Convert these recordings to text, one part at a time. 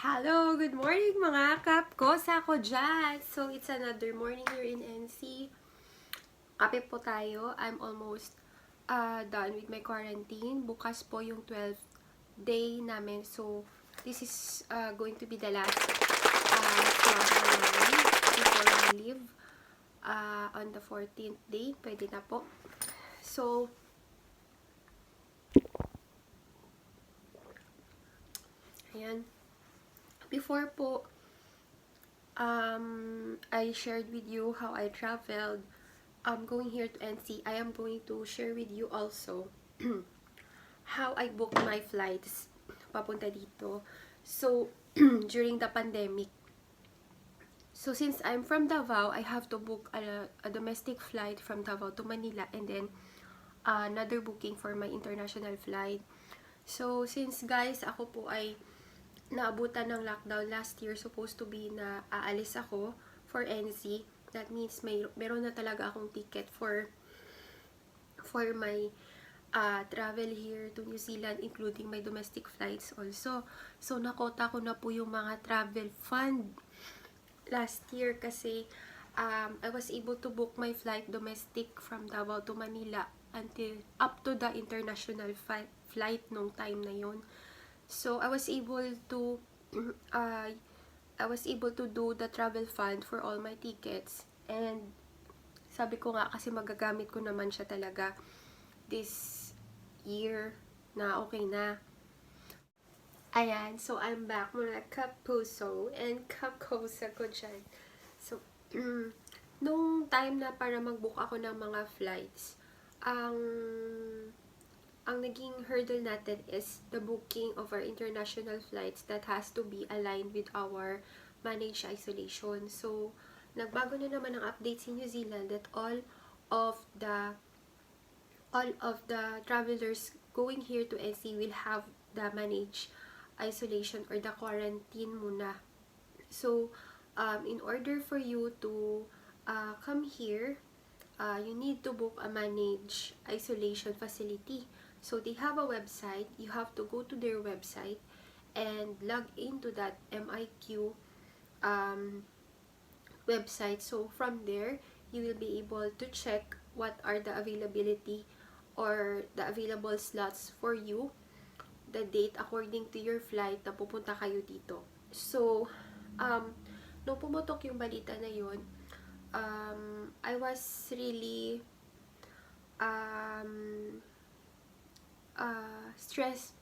Hello! Good morning mga kapkosa ko dyan! So, it's another morning here in NC. Kape po tayo. I'm almost done with my quarantine. Bukas po yung 12th day namin. So, this is going to be the last travel namin before we leave on the 14th day. Pwede na po. So, ayan. Before po, I shared with you how I traveled going here to NC. I am going to share with you also how I booked my flights papunta dito. So, during the pandemic. So, since I'm from Davao, I have to book a domestic flight from Davao to Manila and then another booking for my international flight. So, since guys, ako po ay naabutan ng lockdown last year, supposed to be na aalis ako for NC. That means meron na talaga akong ticket for my travel here to New Zealand, including my domestic flights also. So, nakota ko na po yung mga travel fund last year kasi I was able to book my flight domestic from Davao to Manila until up to the international flight nung time na yon. So, I was able to do the travel fund for all my tickets. And, sabi ko nga kasi magagamit ko naman siya talaga this year na okay na. Ayan, so I'm back muna kapuso and kapkosa ko dyan. So, nung time na para mag-book ako ng mga flights, ang naging hurdle natin is the booking of our international flights that has to be aligned with our managed isolation. So, nagbago na naman ang update sa New Zealand that all of the travelers going here to NC will have the managed isolation or the quarantine muna. So, in order for you to come here, you need to book a managed isolation facility. So, they have a website. You have to go to their website and log into that MIQ website. So, from there, you will be able to check what are the availability or the available slots for you, the date according to your flight na pupunta kayo dito. So, nung pumutok yung balita na yun, I was really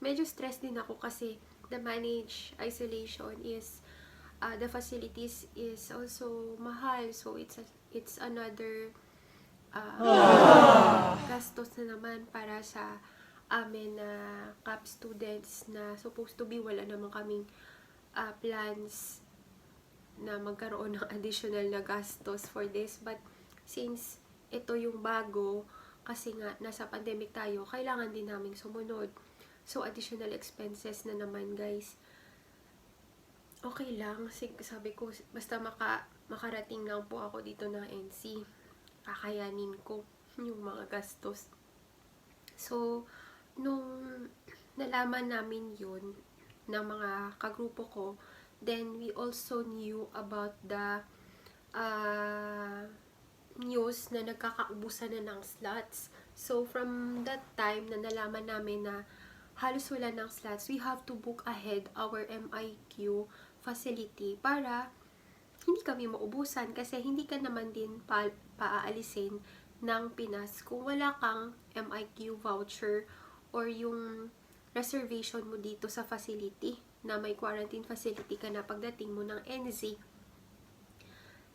medyo stress din ako kasi the managed isolation is the facilities is also mahal, so it's another gastos na naman para sa amin na CAP students na supposed to be wala naman kaming plans na magkaroon ng additional na gastos for this, but since ito yung bago kasi nga nasa pandemic tayo, kailangan din naming sumunod. So, additional expenses na naman, guys. Okay lang. Sabi ko, basta makarating lang po ako dito ng NC. Kakayanin ko yung mga gastos. So, nung nalaman namin yun ng mga kagrupo ko, then we also knew about the news na nagkakaubusan na ng slots. So, from that time na nalaman namin na halos wala ng slots, we have to book ahead our MIQ facility para hindi kami maubusan kasi hindi ka naman din paaalisin ng Pinas kung wala kang MIQ voucher or yung reservation mo dito sa facility na may quarantine facility ka na pagdating mo ng NZ.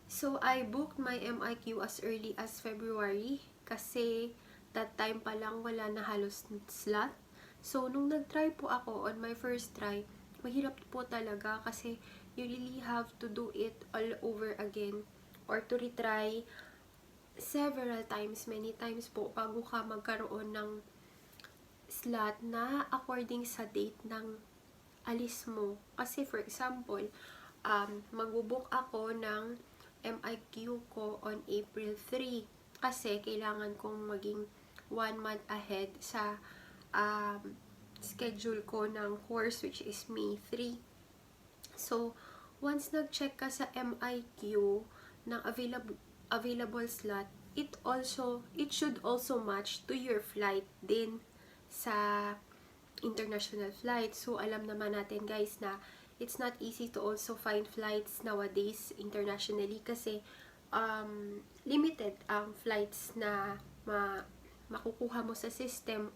So, I booked my MIQ as early as February kasi that time pa lang wala na halos slot. So, nung nag-try po ako on my first try, mahirap po talaga kasi you really have to do it all over again or to retry several times, many times po bago ka magkaroon ng slot na according sa date ng alis mo. Kasi for example, magbubook ako ng MIQ ko on April 3 kasi kailangan kong maging 1 month ahead sa schedule ko ng course which is May 3. So, once nag-check ka sa MIQ ng available slot, it should also match to your flight din sa international flight. So, alam naman natin guys na it's not easy to also find flights nowadays internationally kasi limited ang flights na makukuha mo sa system,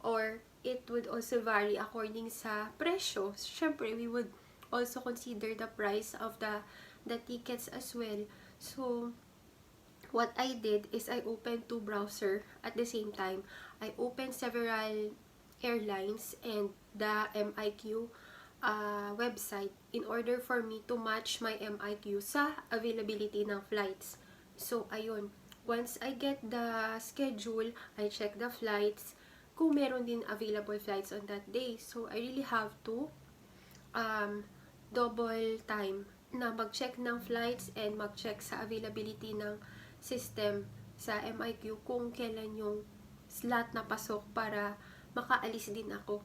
or it would also vary according sa presyo. Syempre, we would also consider the price of the tickets as well. So, what I did is I opened two browser at the same time. I opened several airlines and the MIQ website in order for me to match my MIQ sa availability ng flights. So, ayun. Once I get the schedule, I check the flights, kung meron din available flights on that day. So, I really have to double time na mag-check ng flights and mag-check sa availability ng system sa MIQ kung kailan yung slot na pasok para makaalis din ako.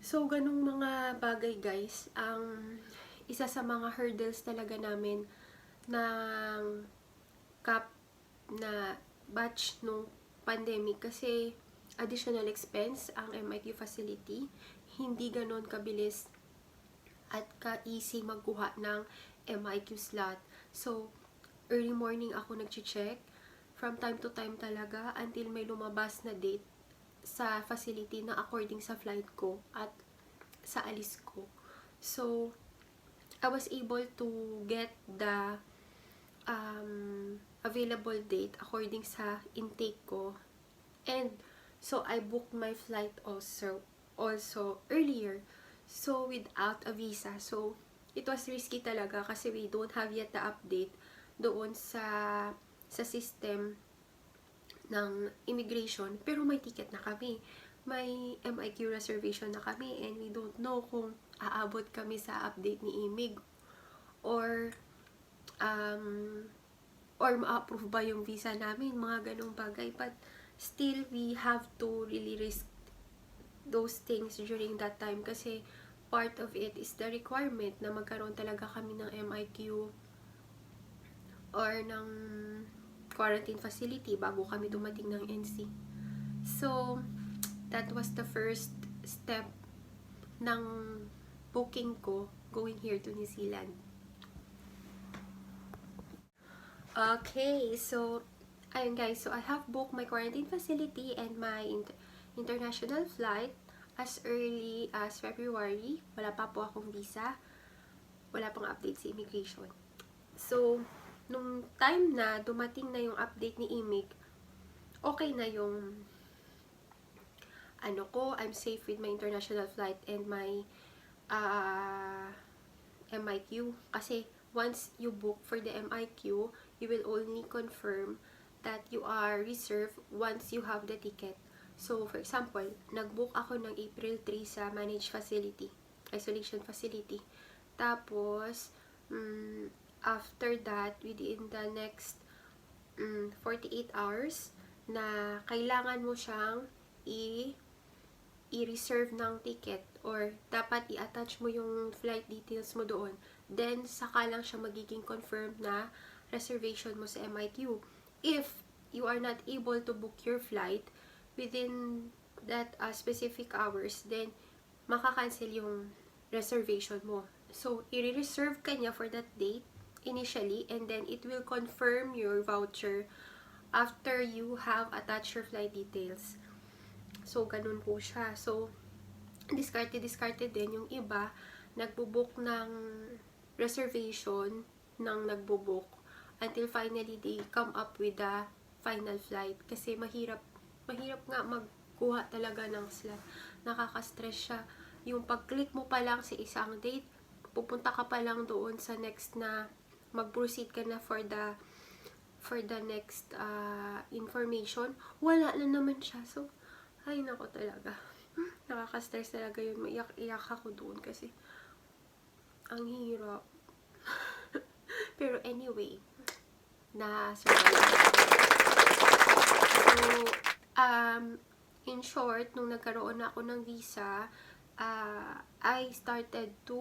So, ganung mga bagay guys, ang isa sa mga hurdles talaga namin ng cap na batch nung pandemic kasi additional expense ang MIQ facility. Hindi ganon kabilis at ka-easy magkuha ng MIQ slot. So, early morning ako nag-check from time to time talaga until may lumabas na date sa facility na according sa flight ko at sa alis ko. So, I was able to get the available date according sa intake ko. And so, I booked my flight also earlier. So, without a visa. So, it was risky talaga kasi we don't have yet the update doon sa system ng immigration, pero may ticket na kami. May MIQ reservation na kami and we don't know kung aabot kami sa update ni IMIG or ma-approve ba yung visa namin, mga ganong bagay. But still, we have to really risk those things during that time kasi part of it is the requirement na magkaroon talaga kami ng MIQ or ng quarantine facility bago kami dumating ng NC. So, that was the first step ng booking ko going here to New Zealand. Okay, so, ayun guys, so I have booked my quarantine facility and my international flight as early as February. Wala pa po akong visa. Wala pang update sa immigration. So, nung time na dumating na yung update ni IMIG, okay na yung I'm safe with my international flight and my MIQ. Kasi once you book for the MIQ, you will only confirm that you are reserved once you have the ticket. So, for example, nag-book ako ng April 3 sa managed facility, isolation facility. Tapos, after that, within the next 48 hours, na kailangan mo siyang i-reserve ng ticket or dapat i-attach mo yung flight details mo doon. Then, saka lang siya magiging confirmed na reservation mo sa MIQ. If you are not able to book your flight within that specific hours, then makakancel yung reservation mo. So, i-reserve ka niya for that date initially, and then it will confirm your voucher after you have attached your flight details. So, ganun po siya. So, discarded din yung iba, nagbo-book ng reservation ng nagbo-book until finally they come up with the final flight. Kasi mahirap nga magkuha talaga ng slot. Nakaka-stress siya. Yung pag-click mo pa lang sa isang date, pupunta ka pa lang doon sa next na mag-proceed ka na for the next information, wala na naman siya. So, ay nako talaga. Nakaka-stress talaga yun. Maiyak ako doon kasi ang hirap. Pero anyway, na-survive. So, in short, nung nagkaroon na ako ng visa, I started to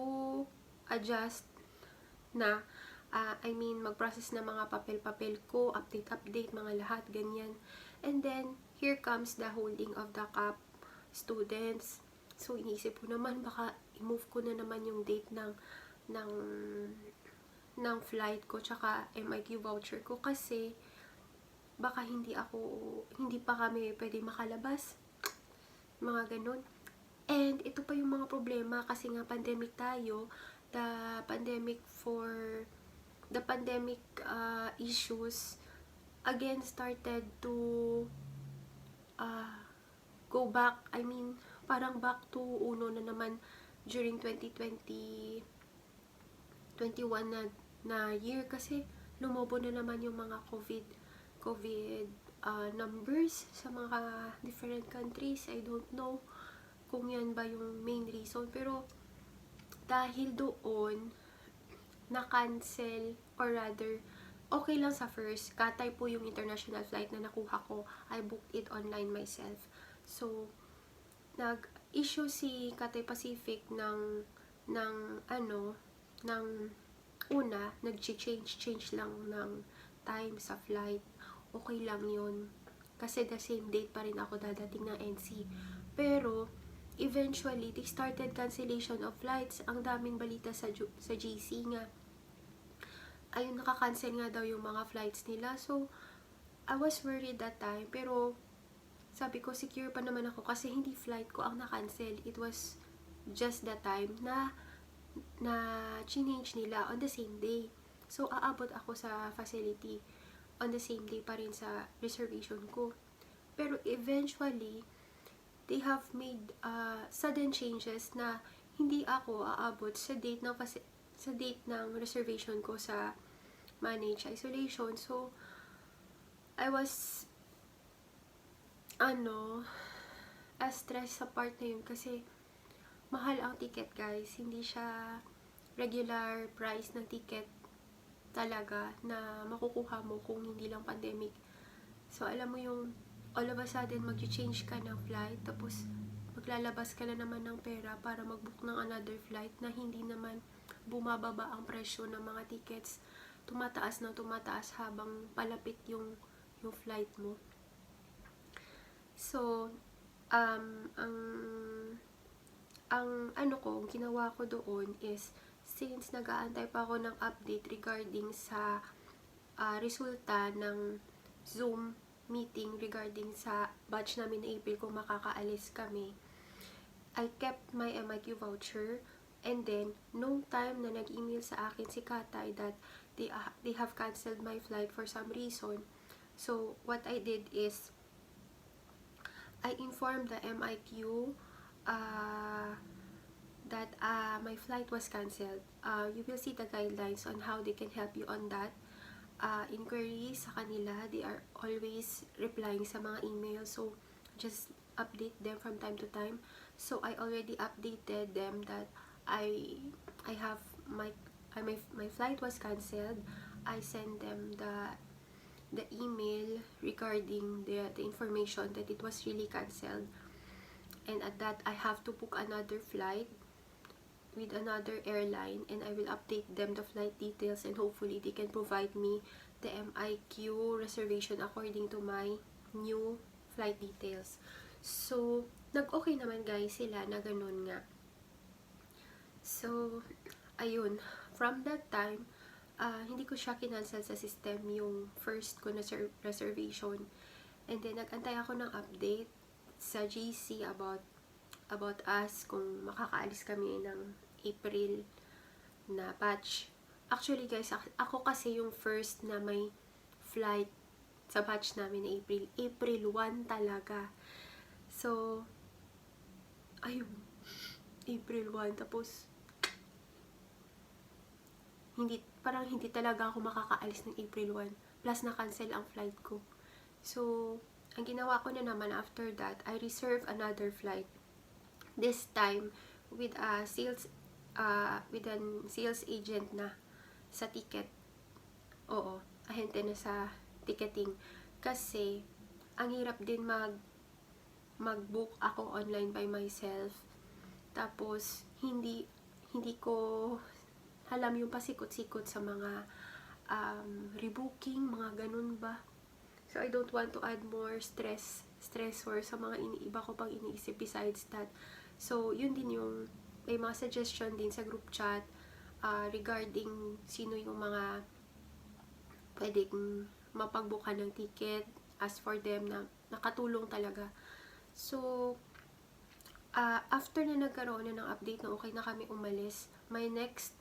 mag-adjust na, mag-process na mga papel-papel ko, update, mga lahat, ganyan. And then, here comes the holding of the CAP students. So, iniisip ko naman, baka i-move ko na naman yung date ng flight ko, tsaka MIQ voucher ko, kasi baka hindi pa kami pwede makalabas, mga ganun. And ito pa yung mga problema, kasi nga pandemic tayo, the pandemic issues again started to go back, parang back to uno na naman during 2020 21 na year, kasi lumobo na naman yung mga COVID numbers sa mga different countries. I don't know kung yan ba yung main reason, pero dahil doon na-cancel, or rather, okay lang sa first. Katay po yung international flight na nakuha ko. I booked it online myself. So, nag-issue si Cathay Pacific ng una, nag-change lang ng time sa flight. Okay lang yun. Kasi the same date pa rin ako dadating ng NC. Pero, eventually, they started cancellation of flights. Ang daming balita sa GC nga. Ayun, nakakancel nga daw yung mga flights nila. So, I was worried that time. Pero, sabi ko, secure pa naman ako kasi hindi flight ko ang na-cancel. It was just the time na change nila on the same day. So, aabot ako sa facility on the same day pa rin sa reservation ko. Pero, eventually, they have made sudden changes na hindi ako aabot sa date ng reservation ko sa managed isolation. So, I was stress sa part na yun kasi mahal ang ticket, guys. Hindi siya regular price ng ticket talaga na makukuha mo kung hindi lang pandemic. So, alam mo yung all of a sudden, mag-change ka ng flight, tapos maglalabas ka na naman ng pera para mag-book ng another flight na hindi naman bumababa ang presyo ng mga tickets. Tumataas habang palapit yung flight mo. So, ang ginawa ko doon is, since nag-aantay pa ako ng update regarding sa resulta ng Zoom meeting regarding sa batch namin na April kung makakaalis kami, I kept my MIQ voucher, and then nung time na nag-email sa akin si Katay that they have canceled my flight for some reason, so what I did is I informed the MIQ that my flight was canceled. You will see the guidelines on how they can help you on that. Inquiries sa kanila, they are always replying sa mga email, so just update them from time to time. So I already updated them that I have my flight was canceled. I sent them the email regarding the information that it was really canceled, and at that I have to book another flight with another airline, and I will update them the flight details, and hopefully they can provide me the MIQ reservation according to my new flight details. So, nag-okay naman, guys, sila na ganun nga. So, ayun, from that time, hindi ko siya kinancel sa system yung first ko na reservation, and then nag-antay ako ng update sa GC about us kung makakaalis kami ng April na batch. Actually, guys, ako kasi yung first na may flight sa batch namin na April 1 talaga. So, ayun, April 1, tapos parang hindi talaga ako makakaalis ng April 1, plus na-cancel ang flight ko. So, ang ginawa ko na naman after that, I reserve another flight. This time, with a sales agent na sa ticket. Oo, ahente na sa ticketing. Kasi, ang hirap din mag-book ako online by myself. Tapos, hindi ko alam yung pasikot-sikot sa mga rebooking, mga ganun ba. So, I don't want to add more stressor sa mga iba ko pang iniisip besides that. So, yun din yung, may mga suggestion din sa group chat regarding sino yung mga pwedeng mapagbuka ng ticket as for them na nakatulong talaga. So, after na nagkaroon na ng update na okay na kami umalis, my next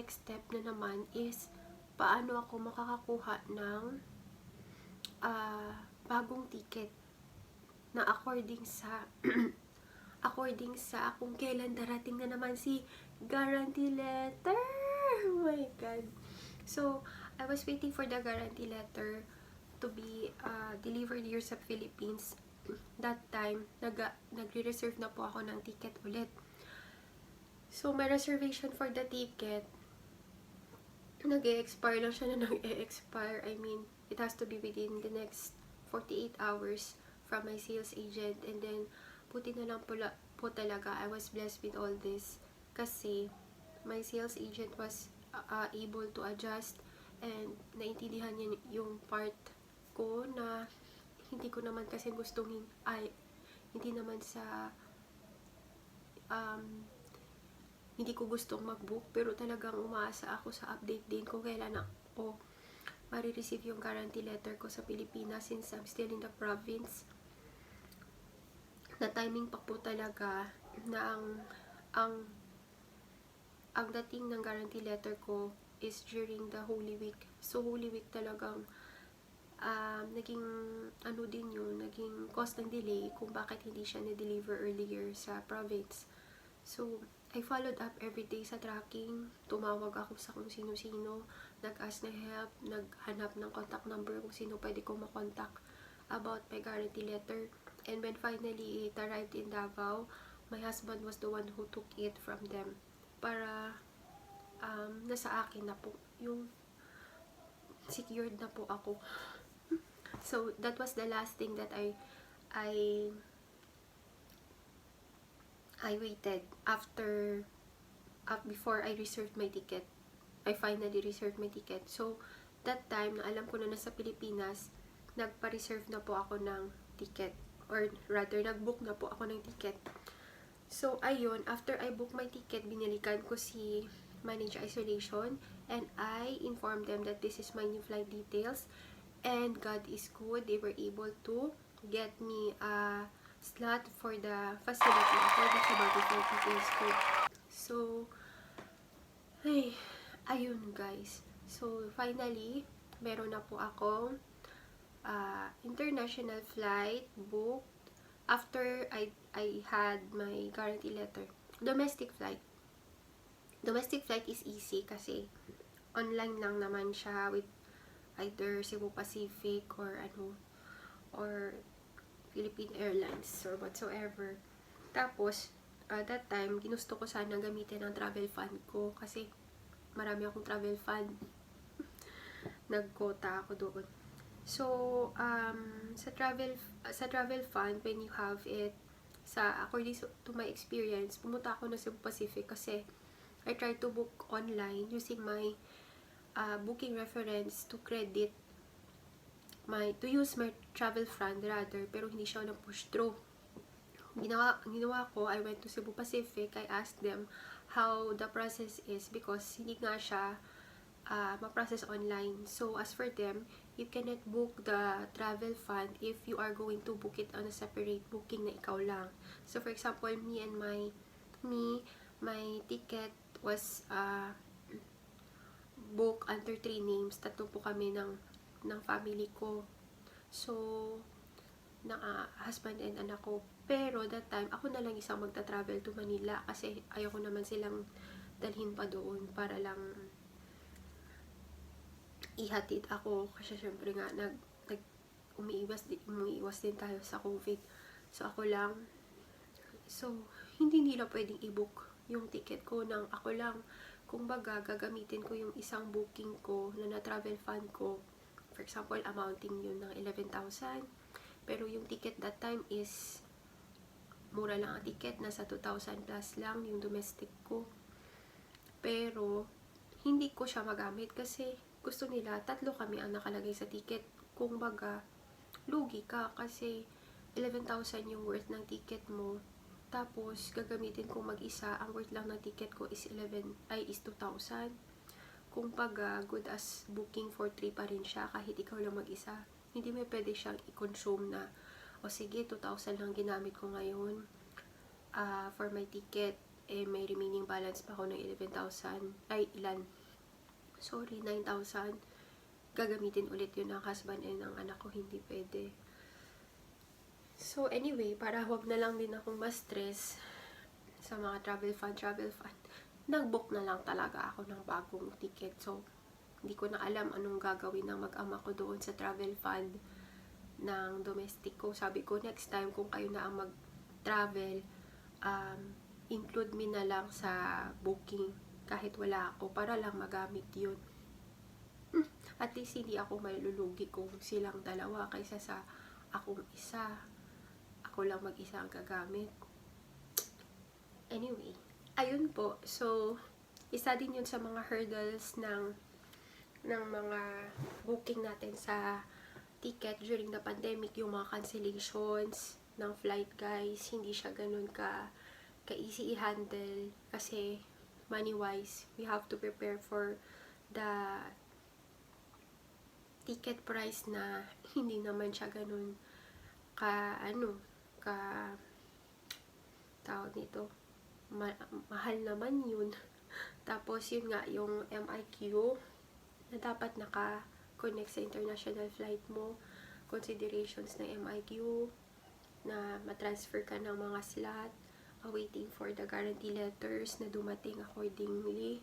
step na naman is paano ako makakakuha ng bagong ticket na according sa kung kailan darating na naman si guarantee letter. Oh my God. So, I was waiting for the guarantee letter to be delivered here sa Philippines. That time, nagre-reserve na po ako ng ticket ulit. So, my reservation for the ticket, nag-e-expire lang siya na nag-e-expire. I mean, it has to be within the next 48 hours from my sales agent. And then, puti na lang po talaga, I was blessed with all this. Kasi, my sales agent was able to adjust and naintindihan niya yung part ko na hindi ko naman kasi gustong hindi naman sa hindi ko gustong mag-book, pero talagang umaasa ako sa update din kung kailan ako marireceive yung guarantee letter ko sa Pilipinas since I'm still in the province. Na timing pa po talaga na ang dating ng guarantee letter ko is during the Holy Week. So, Holy Week talagang naging naging cause ng delay kung bakit hindi siya na-deliver earlier sa province. So, I followed up every day sa tracking. Tumawag ako sa kung sino-sino. Nag-ask na help. Naghanap ng contact number kung sino pwede kong makontak about my guarantee letter. And when finally it arrived in Davao, my husband was the one who took it from them. Para nasa akin na po. Yung secured na po ako. So, that was the last thing that I waited before I reserved my ticket. I finally reserved my ticket. So, that time, na alam ko na nasa Pilipinas, nagpa-reserve na po ako ng ticket. Or rather, nag-book na po ako ng ticket. So, ayun, after I book my ticket, binilikan ko si Manage Isolation and I informed them that this is my new flight details. And God is good, they were able to get me a slot for the facility according sa bago flight details ko. So, ayun guys. So, finally, meron na po akong international flight booked after I had my guarantee letter. Domestic flight is easy kasi online lang naman siya with either Cebu Pacific or Philippine Airlines or whatsoever. Tapos, that time, ginusto ko sana gamitin ang travel fund ko kasi marami akong travel fund. Nagkota ako doon. So, sa travel fund, when you have it, according to my experience, pumunta ako na Cebu Pacific kasi I tried to book online using my booking reference to use my travel fund rather, pero hindi siya na-push through. Ginawa ko, I went to Cebu Pacific, I asked them how the process is because hindi nga siya ma-process online. So, as for them, you cannot book the travel fund if you are going to book it on a separate booking na ikaw lang. So, for example, my ticket was book under 3 names. Tatlo po kami ng family ko. So, ng husband and anak ko. Pero that time, ako na lang isang magta-travel to Manila kasi ayoko naman silang dalhin pa doon para lang ihatid ako. Kasi syempre nga, umiiwas din tayo sa COVID. So, ako lang. So, hindi nila pwedeng i-book yung ticket ko ng ako lang. Kung baga, gagamitin ko yung isang booking ko na travel fund ko. For example, amounting yun ng 11,000. Pero yung ticket that time is mura lang ang ticket, nasa 2,000 plus lang yung domestic ko. Pero, hindi ko siya magamit kasi gusto nila, 3 kami ang nakalagay sa ticket. Kung baga, lugi ka kasi 11,000 yung worth ng ticket mo. Tapos, gagamitin ko mag-isa, ang worth lang ng ticket ko is 2,000. Kung baga, good as booking for 3 pa rin siya kahit ikaw lang mag-isa. Hindi mo pwede siyang i-consume na, o sige, 2,000 lang ginamit ko ngayon for my ticket. May remaining balance pa ako ng 11,000. Ay, ilan? Sorry, 9,000. Gagamitin ulit yun ng husband and ng anak ko. Hindi pwede. So, anyway, para wag na lang din akong ma-stress sa mga travel fund, nag-book na lang talaga ako ng bagong ticket. So, hindi ko na alam anong gagawin ng mag-ama ko doon sa travel fund ng domestic ko. Sabi ko, next time kung kayo na ang mag-travel, include me na lang sa booking kahit wala ako para lang magamit yun. At least hindi ako malulugi kung silang dalawa kaysa sa akong isa. Ako lang mag-isa ang gagamit. Anyway, ayun po. So, isa din yun sa mga hurdles ng mga booking natin sa ticket during the pandemic, yung mga cancellations ng flight, guys. Hindi siya ganun ka-easy i-handle kasi money-wise, we have to prepare for the ticket price na hindi naman siya ganun tawag nito, mahal naman yun. Tapos yun nga, yung MIQ na dapat naka-connect sa international flight mo, considerations ng MIQ, na matransfer ka ng mga slot, waiting for the guarantee letters na dumating accordingly,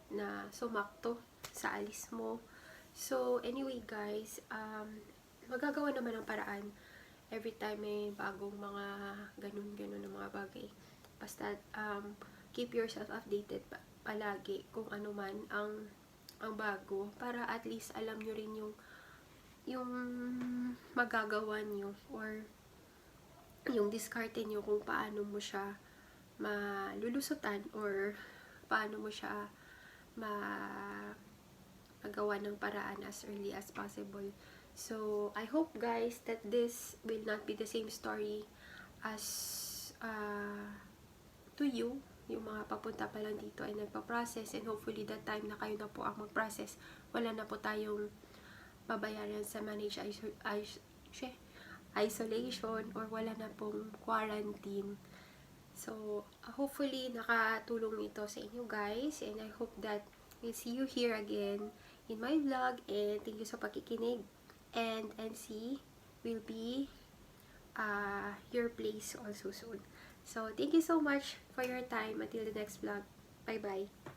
na sumakto sa alis mo. So, anyway guys, magagawa naman ang paraan every time may bagong mga ganun-ganun na mga bagay. Basta, keep yourself updated palagi kung ano man ang bago, para at least alam nyo rin yung magagawa nyo or yung diskarte nyo kung paano mo siya malulusutan or paano mo siya magawa ng paraan as early as possible. So, I hope guys that this will not be the same story as to you, yung mga papunta pa lang dito ay nagpa-process, and hopefully that time na kayo na po ang mag-process, wala na po tayong babayaran sa managed isolation or wala na pong quarantine. So, hopefully nakatulong ito sa inyo guys, and I hope that we'll see you here again in my vlog, and thank you sa pakikinig. And NC will be your place also soon. So, thank you so much for your time. Until the next vlog. Bye-bye.